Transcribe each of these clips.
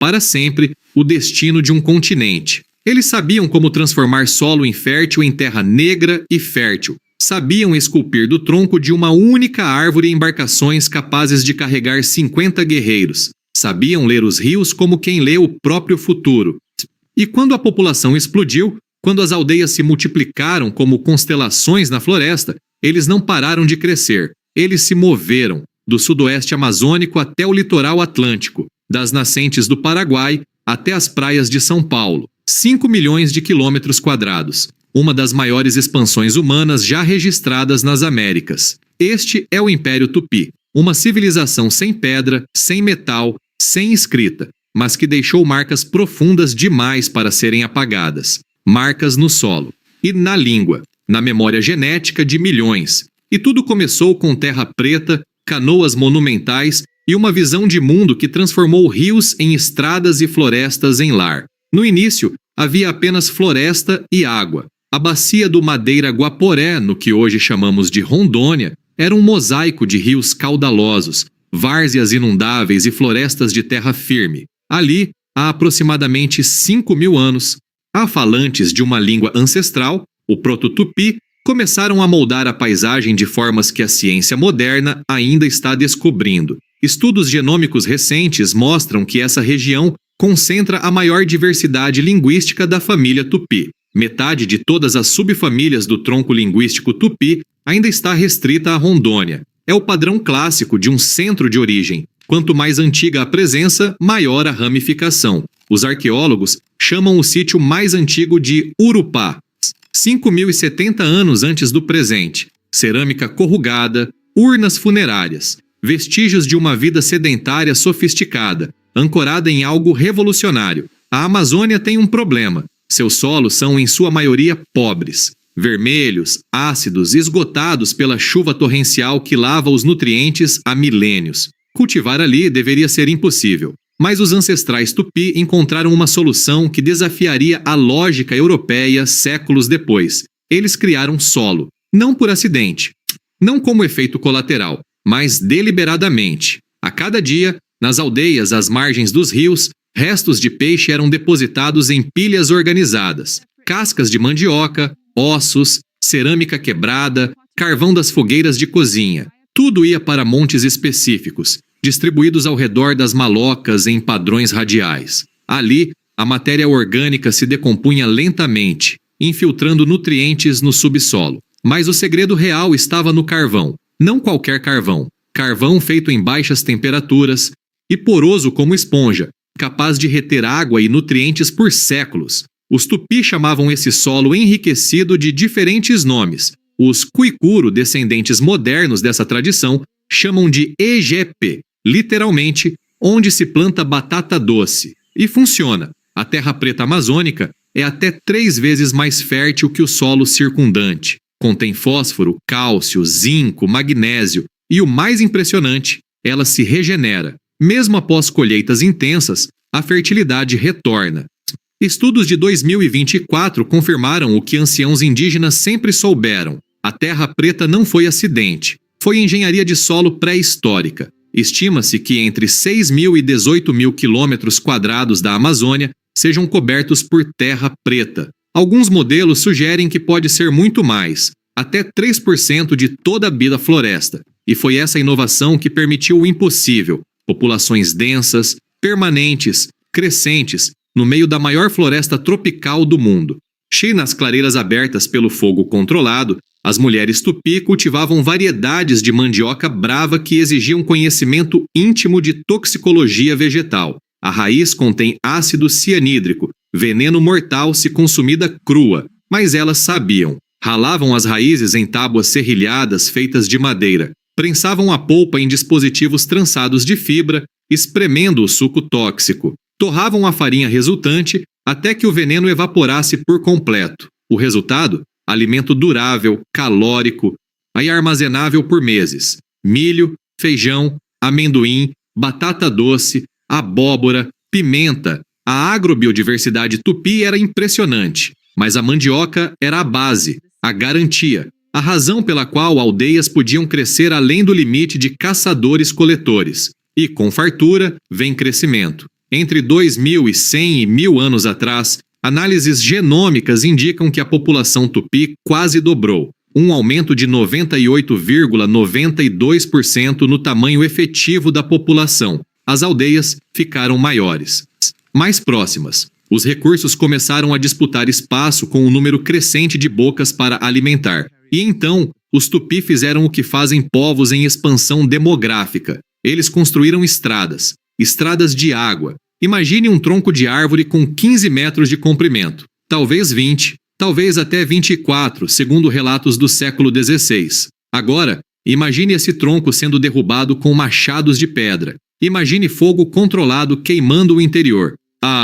para sempre o destino de um continente. Eles sabiam como transformar solo infértil em terra negra e fértil. Sabiam esculpir do tronco de uma única árvore embarcações capazes de carregar 50 guerreiros. Sabiam ler os rios como quem lê o próprio futuro. E quando a população explodiu, quando as aldeias se multiplicaram como constelações na floresta, eles não pararam de crescer. Eles se moveram, do sudoeste amazônico até o litoral atlântico, das nascentes do Paraguai até as praias de São Paulo. 5 milhões de quilômetros quadrados, uma das maiores expansões humanas já registradas nas Américas. Este é o Império Tupi, uma civilização sem pedra, sem metal, sem escrita, mas que deixou marcas profundas demais para serem apagadas. Marcas no solo e na língua, na memória genética de milhões. E tudo começou com terra preta, canoas monumentais e uma visão de mundo que transformou rios em estradas e florestas em lar. No início, havia apenas floresta e água. A bacia do Madeira Guaporé, no que hoje chamamos de Rondônia, era um mosaico de rios caudalosos, várzeas inundáveis e florestas de terra firme. Ali, há aproximadamente 5.000 anos, falantes de uma língua ancestral, o proto-tupi, começaram a moldar a paisagem de formas que a ciência moderna ainda está descobrindo. Estudos genômicos recentes mostram que essa região concentra a maior diversidade linguística da família Tupi. Metade de todas as subfamílias do tronco linguístico Tupi ainda está restrita à Rondônia. É o padrão clássico de um centro de origem. Quanto mais antiga a presença, maior a ramificação. Os arqueólogos chamam o sítio mais antigo de Urupá. 5.070 anos antes do presente. Cerâmica corrugada, urnas funerárias, vestígios de uma vida sedentária sofisticada, ancorada em algo revolucionário. A Amazônia tem um problema. Seus solos são, em sua maioria, pobres. Vermelhos, ácidos, esgotados pela chuva torrencial que lava os nutrientes há milênios. Cultivar ali deveria ser impossível. Mas os ancestrais Tupi encontraram uma solução que desafiaria a lógica europeia séculos depois. Eles criaram solo, não por acidente, não como efeito colateral, mas deliberadamente. A cada dia, nas aldeias às margens dos rios, restos de peixe eram depositados em pilhas organizadas. Cascas de mandioca, ossos, cerâmica quebrada, carvão das fogueiras de cozinha. Tudo ia para montes específicos, distribuídos ao redor das malocas em padrões radiais. Ali, a matéria orgânica se decompunha lentamente, infiltrando nutrientes no subsolo. Mas o segredo real estava no carvão. Não qualquer carvão. Carvão feito em baixas temperaturas e poroso como esponja, capaz de reter água e nutrientes por séculos. Os Tupi chamavam esse solo enriquecido de diferentes nomes. Os Cuicuro, descendentes modernos dessa tradição, chamam de EGP, literalmente, onde se planta batata doce. E funciona. A terra preta amazônica é até 3 vezes mais fértil que o solo circundante. Contém fósforo, cálcio, zinco, magnésio e, o mais impressionante, ela se regenera. Mesmo após colheitas intensas, a fertilidade retorna. Estudos de 2024 confirmaram o que anciãos indígenas sempre souberam. A terra preta não foi acidente. Foi engenharia de solo pré-histórica. Estima-se que entre 6.000 e 18.000 quilômetros quadrados da Amazônia sejam cobertos por terra preta. Alguns modelos sugerem que pode ser muito mais, até 3% de toda a vida floresta. E foi essa inovação que permitiu o impossível: populações densas, permanentes, crescentes, no meio da maior floresta tropical do mundo. Cheia nas clareiras abertas pelo fogo controlado, as mulheres Tupi cultivavam variedades de mandioca brava que exigiam conhecimento íntimo de toxicologia vegetal. A raiz contém ácido cianídrico, veneno mortal se consumida crua, mas elas sabiam. Ralavam as raízes em tábuas serrilhadas feitas de madeira, prensavam a polpa em dispositivos trançados de fibra, espremendo o suco tóxico. Torravam a farinha resultante até que o veneno evaporasse por completo. O resultado? Alimento durável, calórico e armazenável por meses. Milho, feijão, amendoim, batata doce, abóbora, pimenta. A agrobiodiversidade tupi era impressionante, mas a mandioca era a base, a garantia, a razão pela qual aldeias podiam crescer além do limite de caçadores-coletores. E, com fartura, vem crescimento. Entre 2.100 e 1.000 anos atrás, análises genômicas indicam que a população tupi quase dobrou, um aumento de 98,92% no tamanho efetivo da população. As aldeias ficaram maiores, mais próximas. Os recursos começaram a disputar espaço com um número crescente de bocas para alimentar. E então, os tupi fizeram o que fazem povos em expansão demográfica. Eles construíram estradas de água. Imagine um tronco de árvore com 15 metros de comprimento, talvez 20, talvez até 24, segundo relatos do século XVI. Agora, imagine esse tronco sendo derrubado com machados de pedra. Imagine fogo controlado queimando o interior,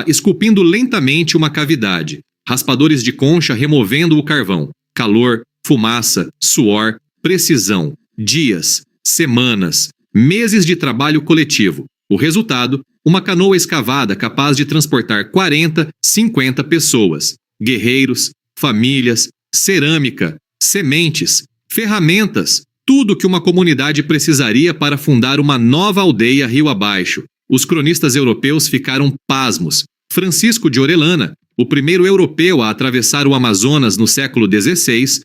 esculpindo lentamente uma cavidade, raspadores de concha removendo o carvão, calor, fumaça, suor, precisão, dias, semanas, meses de trabalho coletivo. O resultado, uma canoa escavada capaz de transportar 40, 50 pessoas, guerreiros, famílias, cerâmica, sementes, ferramentas, tudo que uma comunidade precisaria para fundar uma nova aldeia rio abaixo. Os cronistas europeus ficaram pasmos. Francisco de Orellana, o primeiro europeu a atravessar o Amazonas no século XVI,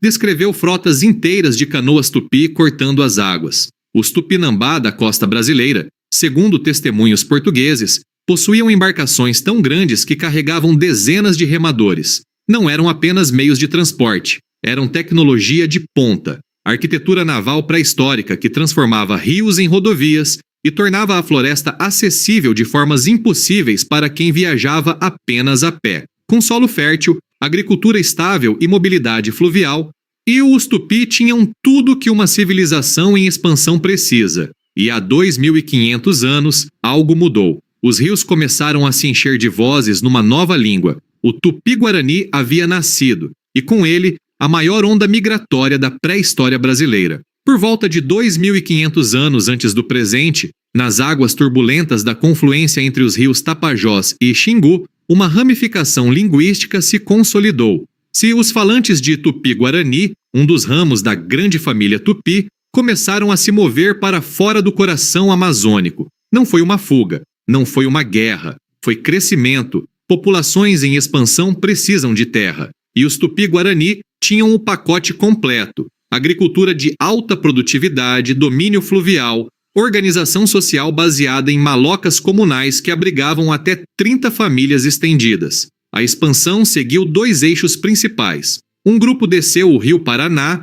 descreveu frotas inteiras de canoas tupi cortando as águas. Os tupinambá da costa brasileira, segundo testemunhos portugueses, possuíam embarcações tão grandes que carregavam dezenas de remadores. Não eram apenas meios de transporte, eram tecnologia de ponta, arquitetura naval pré-histórica que transformava rios em rodovias e tornava a floresta acessível de formas impossíveis para quem viajava apenas a pé. Com solo fértil, agricultura estável e mobilidade fluvial, e os tupi tinham tudo que uma civilização em expansão precisa. E há 2.500 anos, algo mudou. Os rios começaram a se encher de vozes numa nova língua. O tupi-guarani havia nascido, e com ele, a maior onda migratória da pré-história brasileira. Por volta de 2.500 anos antes do presente, nas águas turbulentas da confluência entre os rios Tapajós e Xingu, uma ramificação linguística se consolidou. Se os falantes de tupi-guarani, um dos ramos da grande família tupi, começaram a se mover para fora do coração amazônico. Não foi uma fuga, não foi uma guerra, foi crescimento. Populações em expansão precisam de terra. E os tupi-guarani tinham o pacote completo: agricultura de alta produtividade, domínio fluvial, organização social baseada em malocas comunais que abrigavam até 30 famílias estendidas. A expansão seguiu 2 eixos principais. Um grupo desceu o rio Paraná,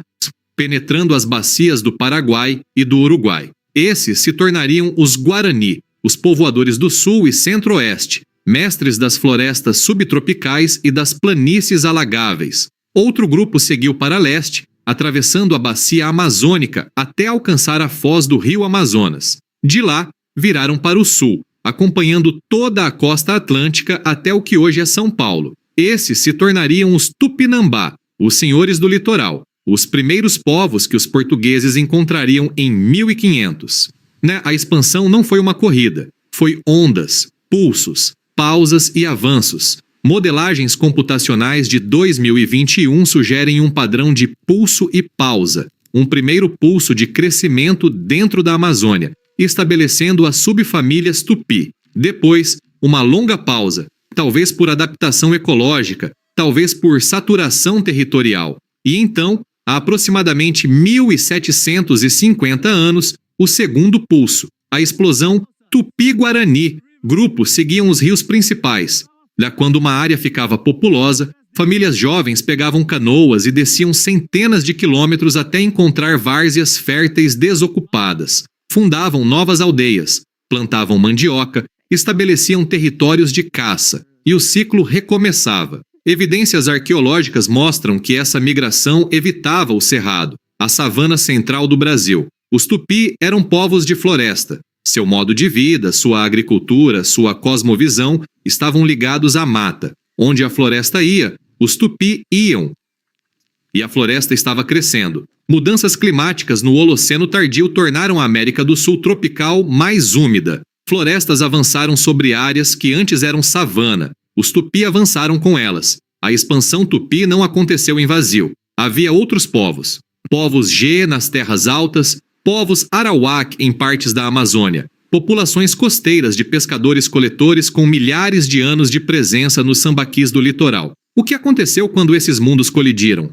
penetrando as bacias do Paraguai e do Uruguai. Esses se tornariam os Guarani, os povoadores do sul e centro-oeste, mestres das florestas subtropicais e das planícies alagáveis. Outro grupo seguiu para leste, atravessando a bacia amazônica até alcançar a foz do rio Amazonas. De lá, viraram para o sul, acompanhando toda a costa atlântica até o que hoje é São Paulo. Esses se tornariam os Tupinambá, os senhores do litoral, os primeiros povos que os portugueses encontrariam em 1500. A expansão não foi uma corrida, foi ondas, pulsos, pausas e avanços. Modelagens computacionais de 2021 sugerem um padrão de pulso e pausa, um primeiro pulso de crescimento dentro da Amazônia, estabelecendo as subfamílias tupi. Depois, uma longa pausa, talvez por adaptação ecológica, talvez por saturação territorial. E então, há aproximadamente 1.750 anos, o segundo pulso, a explosão Tupi-Guarani. Grupos seguiam os rios principais. Quando uma área ficava populosa, famílias jovens pegavam canoas e desciam centenas de quilômetros até encontrar várzeas férteis desocupadas. Fundavam novas aldeias, plantavam mandioca, estabeleciam territórios de caça, e o ciclo recomeçava. Evidências arqueológicas mostram que essa migração evitava o cerrado, a savana central do Brasil. Os tupi eram povos de floresta. Seu modo de vida, sua agricultura, sua cosmovisão estavam ligados à mata. Onde a floresta ia, os tupi iam. E a floresta estava crescendo. Mudanças climáticas no Holoceno tardio tornaram a América do Sul tropical mais úmida. Florestas avançaram sobre áreas que antes eram savana. Os tupi avançaram com elas. A expansão tupi não aconteceu em vazio. Havia outros povos. Povos G nas terras altas, povos Arawak em partes da Amazônia. populações costeiras de pescadores-coletores com milhares de anos de presença nos sambaquis do litoral. O que aconteceu quando esses mundos colidiram?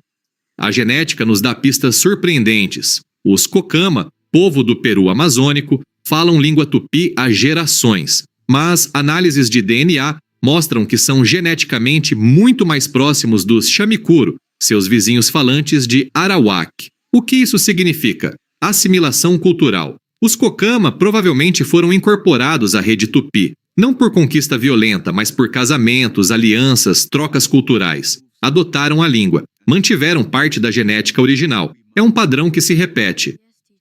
A genética nos dá pistas surpreendentes. Os Cocama, povo do Peru amazônico, falam língua tupi há gerações, mas análises de DNA mostram que são geneticamente muito mais próximos dos Xamicuro, seus vizinhos falantes de Arawak. O que isso significa? Assimilação cultural. Os Cocama provavelmente foram incorporados à rede tupi, não por conquista violenta, mas por casamentos, alianças, trocas culturais. Adotaram a língua, mantiveram parte da genética original. É um padrão que se repete.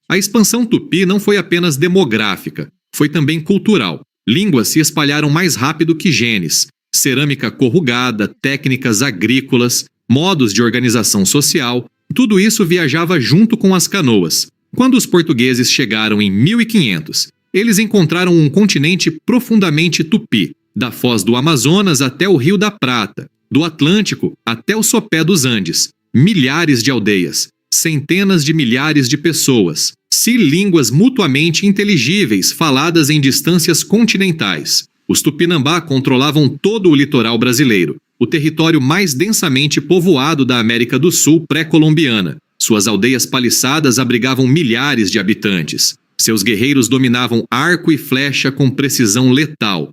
A expansão tupi não foi apenas demográfica, foi também cultural. Línguas se espalharam mais rápido que genes. Cerâmica corrugada, técnicas agrícolas, modos de organização social, tudo isso viajava junto com as canoas. Quando os portugueses chegaram em 1500, eles encontraram um continente profundamente tupi, da foz do Amazonas até o Rio da Prata, do Atlântico até o sopé dos Andes. Milhares de aldeias, centenas de milhares de pessoas, línguas mutuamente inteligíveis faladas em distâncias continentais. Os Tupinambá controlavam todo o litoral brasileiro, o território mais densamente povoado da América do Sul pré-colombiana. Suas aldeias paliçadas abrigavam milhares de habitantes. Seus guerreiros dominavam arco e flecha com precisão letal.